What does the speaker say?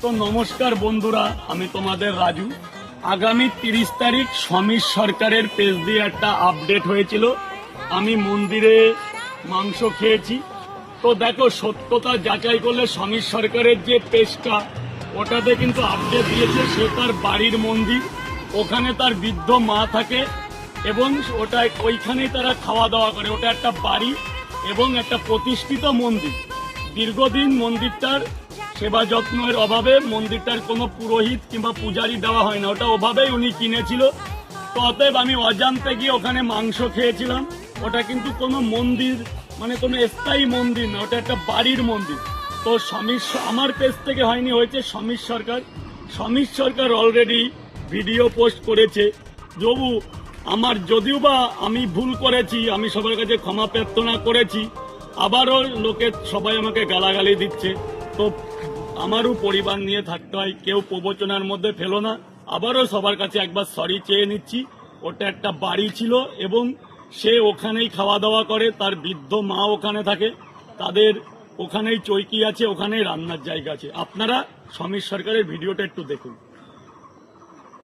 তো নমস্কার বন্ধুরা, আমি তোমাদের রাজু। আগামী 30 তারিখ সমীর সরকারের পেজ দিয়ে একটা আপডেট হয়েছিল, আমি মন্দিরে মাংস খেয়েছি। তো দেখো, সত্যতা যাচাই করলে সমীর সরকারের যে পেজটা, ওটাতে কিন্তু আপডেট দিয়েছে সে তার বাড়ির মন্দির, ওখানে তার বৃদ্ধ মা থাকে এবং ওটা ওইখানেই তারা খাওয়া দাওয়া করে। ওটা একটা বাড়ি এবং একটা প্রতিষ্ঠিত মন্দির। দীর্ঘদিন মন্দিরটার সেবা যত্নের অভাবে মন্দিরটার কোনো পুরোহিত কিংবা পূজারি দেওয়া হয় না, ওটা ওভাবেই উনি কিনেছিল। তো অতএব আমি অজান্তে গিয়ে ওখানে মাংস খেয়েছিলাম। ওটা কিন্তু কোনো মন্দির, মানে কোনো স্থায়ী মন্দির না, ওটা একটা বাড়ির মন্দির। তো আমার পেজ থেকে হয়নি, হয়েছে সমীর সরকার। সমীর সরকার অলরেডি ভিডিও পোস্ট করেছে। যদিও বা আমি ভুল করেছি, আমি সবার কাছে ক্ষমা প্রার্থনা করেছি, আবারও সবাই আমাকে গালাগালি দিচ্ছে। তো আমারও পরিবার নিয়ে থাকতে হয়, কেউ প্রবচনার মধ্যে ফেলো না। আবারও সবার কাছে একবার সরি চেয়ে নিচ্ছি। ওটা একটা বাড়ি ছিল এবং সে ওখানেই খাওয়া দাওয়া করে, তার বৃদ্ধ মা ওখানে থাকে, তাদের ওখানেই চৌকি আছে, ওখানেই রান্নার জায়গা আছে। আপনারা সমীর সরকারের ভিডিওটা একটু দেখুন।